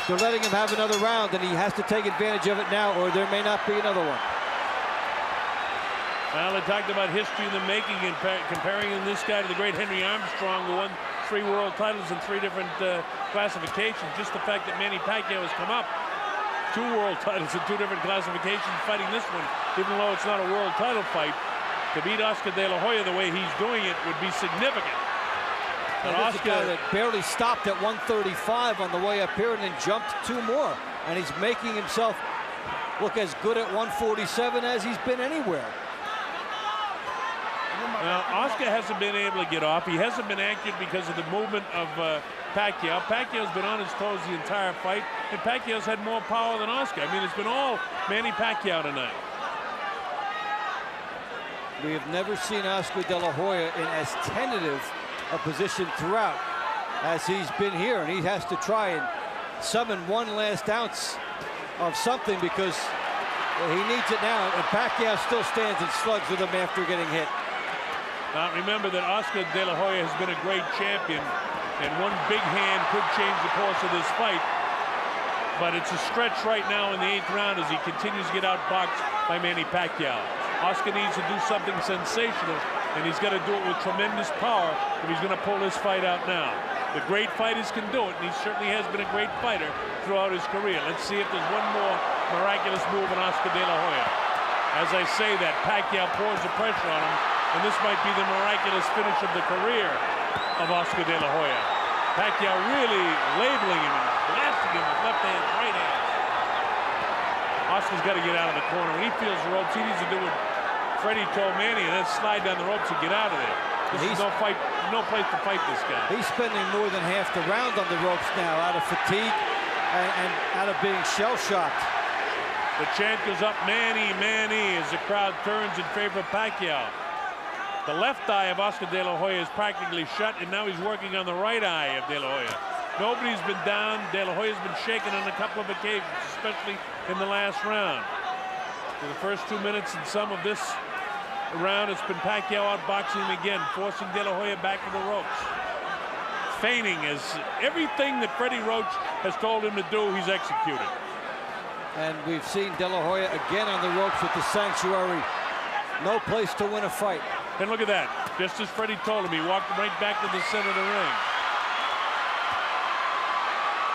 they're letting him have another round, and he has to take advantage of it now, or there may not be another one. Well, they talked about history in the making and comparing this guy to the great Henry Armstrong, who won 3 world titles in 3 different classifications. Just the fact that Manny Pacquiao has come up 2 world titles in 2 different classifications, fighting this one, even though it's not a world title fight, to beat Oscar De La Hoya the way he's doing it would be significant. And Oscar, a guy that barely stopped at 135 on the way up here and then jumped 2 more. And he's making himself look as good at 147 as he's been anywhere. Now, Oscar hasn't been able to get off. He hasn't been accurate because of the movement of Pacquiao. Pacquiao's been on his toes the entire fight, and Pacquiao's had more power than Oscar. I mean, it's been all Manny Pacquiao tonight. We have never seen Oscar De La Hoya in as tentative a position throughout as he's been here, and he has to try and summon one last ounce of something because he needs it now, and Pacquiao still stands and slugs with him after getting hit. Now remember that Oscar De La Hoya has been a great champion, and one big hand could change the course of this fight. But it's a stretch right now in the 8th round as he continues to get outboxed by Manny Pacquiao. Oscar needs to do something sensational, and he's got to do it with tremendous power if he's going to pull this fight out now. The great fighters can do it, and he certainly has been a great fighter throughout his career. Let's see if there's one more miraculous move in Oscar De La Hoya. As I say that, Pacquiao pours the pressure on him, and this might be the miraculous finish of the career of Oscar De La Hoya. Pacquiao really labeling him and blasting him with left hand, right hand. Oscar's got to get out of the corner. When he feels the ropes, he needs to do what Freddie told Manny, and then slide down the ropes and get out of there. This is no place to fight this guy. He's spending more than half the round on the ropes now out of fatigue and out of being shell-shocked. The chant goes up, Manny, Manny, as the crowd turns in favor of Pacquiao. The left eye of Oscar De La Hoya is practically shut, and now he's working on the right eye of De La Hoya. Nobody's been down. De La Hoya's been shaken on a couple of occasions, especially in the last round. For the first 2 minutes and some of this round, it's been Pacquiao outboxing him again, forcing De La Hoya back to the ropes. Feigning as everything that Freddie Roach has told him to do, he's executed. And we've seen De La Hoya again on the ropes with the sanctuary. No place to win a fight. And look at that. Just as Freddie told him, he walked right back to the center of the ring.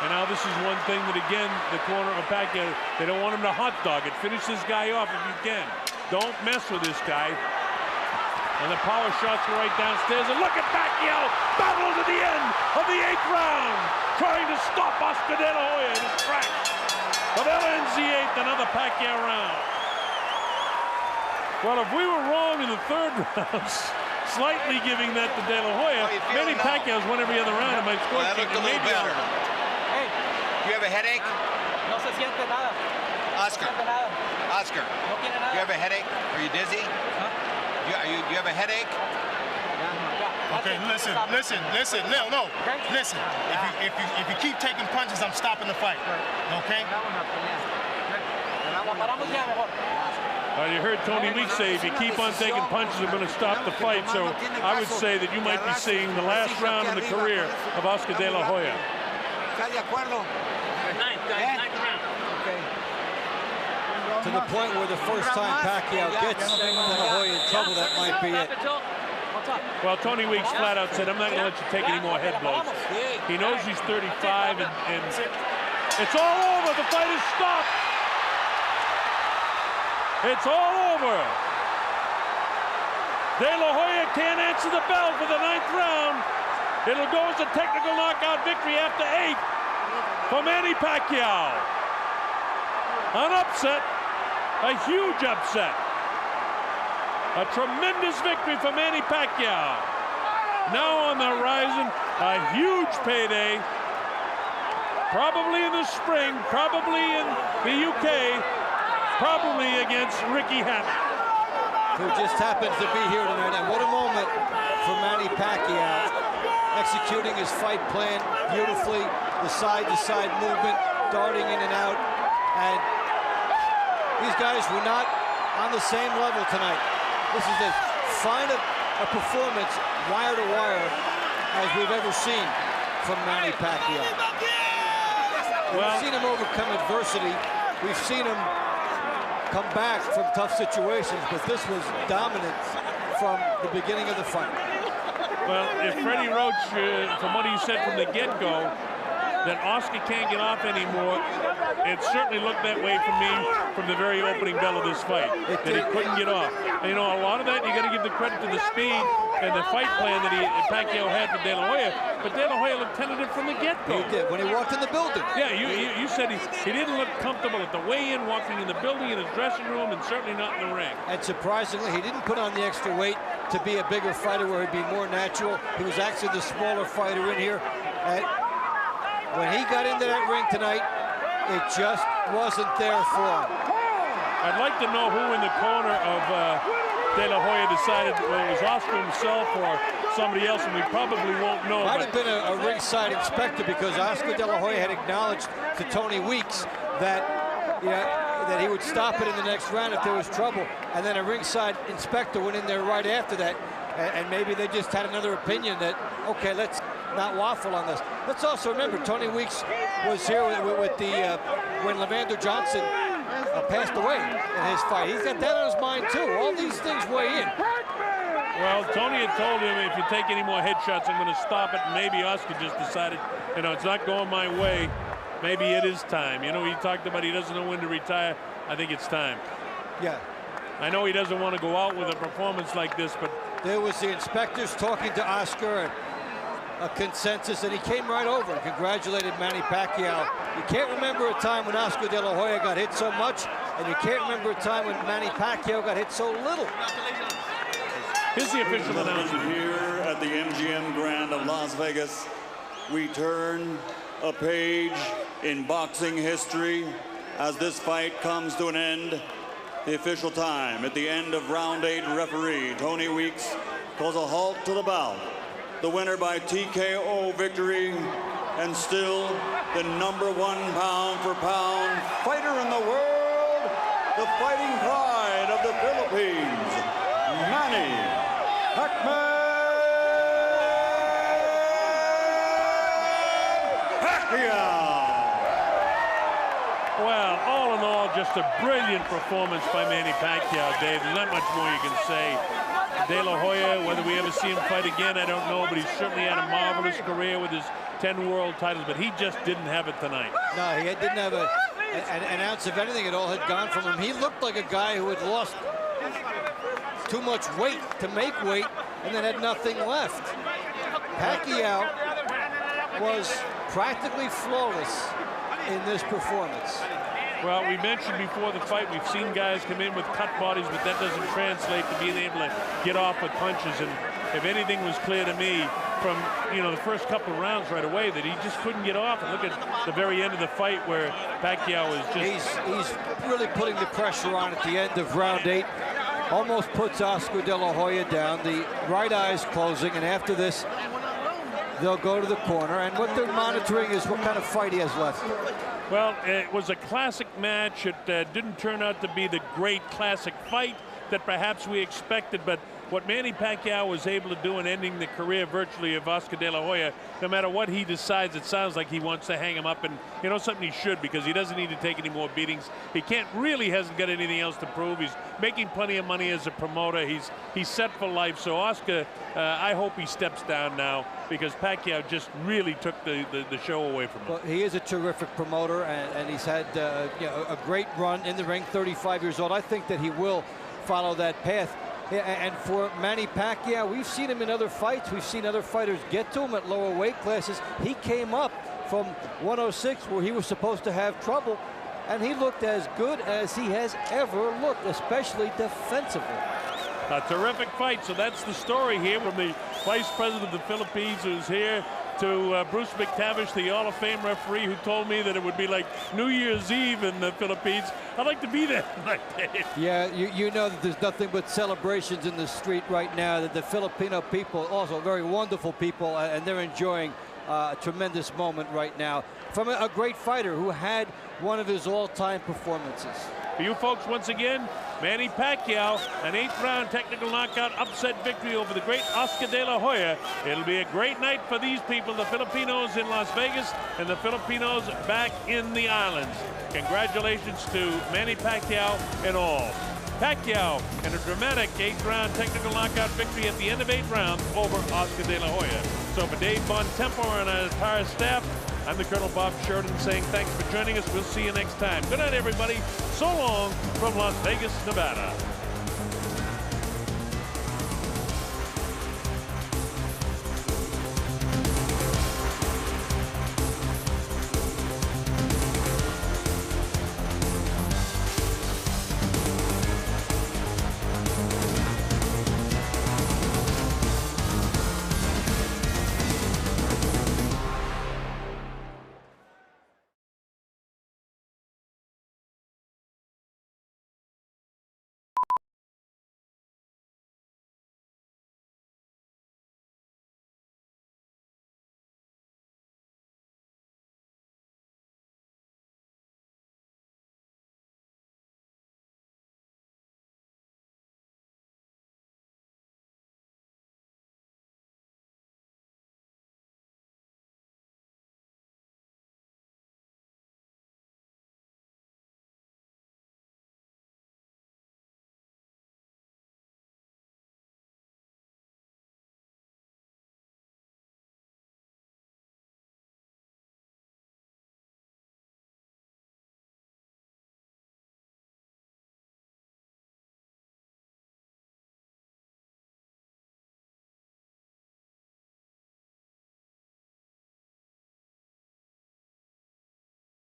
And now this is one thing that, again, the corner of Pacquiao, they don't want him to hot dog it. Finish this guy off if you can. Don't mess with this guy. And the power shots are right downstairs. And look at Pacquiao battle to the end of the 8th round, trying to stop Oscar De La Hoya in his tracks. But that ends the 8th, another Pacquiao round. Well, if we were wrong in the 3rd round, slightly giving that to De La Hoya, Manny Pacquiao's won every other round in my score sheet. That looked a little better. Hey, do you have a headache? No se siente nada. Oscar. Oscar. No tiene nada. Do you have a headache? Are you dizzy? Huh? Do you have a headache? Okay, listen. No. Listen. If you keep taking punches, I'm stopping the fight. Okay? You heard Tony Weeks say if you keep on taking punches, I'm going to stop the fight. So I would say that you might be seeing the last round in the career of Oscar De La Hoya. To the point where the first time Pacquiao gets De La Hoya in trouble, that might be it. Well, Tony Weeks flat out said, I'm not going to let you take any more head blows. He knows he's 35, and it's all over. The fight is stopped. It's all over. De La Hoya can't answer the bell for the 9th round. It'll go as a technical knockout victory after 8 for Manny Pacquiao. An upset, a huge upset. A tremendous victory for Manny Pacquiao. Now on the horizon, a huge payday. Probably in the spring, probably in the UK, probably against Ricky Hatton, who just happens to be here tonight. And what a moment for Manny Pacquiao, executing his fight plan beautifully, the side-to-side movement, darting in and out. And these guys were not on the same level tonight. This is as fine a performance, wire to wire, as we've ever seen from Manny Pacquiao. We've seen him overcome adversity. We've seen him come back from tough situations, but this was dominant from the beginning of the fight. Well, if Freddie Roach, from what he said from the get-go, that Oscar can't get off anymore, it certainly looked that way for me from the very opening bell of this fight, that he couldn't get off. And, you know, a lot of that, you got to give the credit to the speed and the fight plan that Pacquiao had for De La Hoya, but De La Hoya looked tentative from the get-go. He did, when he walked in the building. Yeah, you said he didn't look comfortable at the weigh-in, walking in the building, in his dressing room, and certainly not in the ring. And surprisingly, he didn't put on the extra weight to be a bigger fighter where he'd be more natural. He was actually the smaller fighter in here. And when he got into that ring tonight, it just wasn't there for him. I'd like to know who in the corner of De La Hoya decided whether it was Oscar himself or somebody else, and we probably won't know. Might have been a ringside inspector, because Oscar De La Hoya had acknowledged to Tony Weeks that, that he would stop it in the next round if there was trouble, and then a ringside inspector went in there right after that, and maybe they just had another opinion that, okay, let's not waffle on this. Let's also remember, Tony Weeks was here with the when Levander Johnson passed away in his fight. He's got that on his mind too. All these things weigh in. Well, Tony had told him, if you take any more headshots, I'm going to stop it. And maybe Oscar just decided, you know, it's not going my way. Maybe it is time. You know, he talked about he doesn't know when to retire. I think it's time. Yeah. I know he doesn't want to go out with a performance like this, but there was the inspectors talking to Oscar, and a consensus, and he came right over and congratulated Manny Pacquiao. You can't remember a time when Oscar De La Hoya got hit so much, and you can't remember a time when Manny Pacquiao got hit so little. Here's the official announcement. Here at the MGM Grand of Las Vegas, we turn a page in boxing history as this fight comes to an end. The official time at the end of round 8, referee Tony Weeks calls a halt to the bout. The winner by TKO victory, and still the #1 pound-for-pound fighter in the world, the fighting pride of the Philippines, Manny Pacquiao. Well, all in all, just a brilliant performance by Manny Pacquiao, Dave. There's not much more you can say. De La Hoya, whether we ever see him fight again, I don't know, but he's certainly had a marvelous career with his 10 world titles, but he just didn't have it tonight. No, he didn't have an ounce of anything. It all had gone from him. He looked like a guy who had lost too much weight to make weight and then had nothing left. Pacquiao was practically flawless in this performance. Well, we mentioned before the fight, we've seen guys come in with cut bodies, but that doesn't translate to being able to get off with punches. And if anything was clear to me from, you know, the first couple of rounds right away, that he just couldn't get off. And look at the very end of the fight where Pacquiao is just... He's really putting the pressure on at the end of round 8. Almost puts Oscar De La Hoya down. The right eye's closing, and after this, they'll go to the corner. And what they're monitoring is what kind of fight he has left. Well, it was a classic match. It didn't turn out to be the great classic fight that perhaps we expected, but what Manny Pacquiao was able to do in ending the career virtually of Oscar De La Hoya, no matter what he decides, it sounds like he wants to hang him up, and you know something, he should, because he doesn't need to take any more beatings. He hasn't got anything else to prove. He's making plenty of money as a promoter. He's set for life. So Oscar, I hope he steps down now, because Pacquiao just really took the show away from him. Well, he is a terrific promoter, and he's had you know, a great run in the ring, 35 years old. I think that he will follow that path. And for Manny Pacquiao, we've seen him in other fights. We've seen other fighters get to him at lower weight classes. He came up from 106, where he was supposed to have trouble, and he looked as good as he has ever looked, especially defensively. A terrific fight. So that's the story here from the Vice President of the Philippines, who's here, to Bruce McTavish, the Hall of Fame referee, who told me that it would be like New Year's Eve in the Philippines. I'd like to be there tonight, Dave. Yeah, you know that there's nothing but celebrations in the street right now. That the Filipino people, also very wonderful people, and they're enjoying a tremendous moment right now from a great fighter who had one of his all-time performances. For you folks, once again, Manny Pacquiao, an 8th-round technical knockout upset victory over the great Oscar De La Hoya. It'll be a great night for these people, the Filipinos in Las Vegas and the Filipinos back in the islands. Congratulations to Manny Pacquiao and all. Pacquiao in a dramatic 8th-round technical knockout victory at the end of 8 rounds over Oscar De La Hoya. So for Dave Bontempo and our entire staff, I'm the Colonel Bob Sheridan saying thanks for joining us. We'll see you next time. Good night, everybody. So long from Las Vegas, Nevada.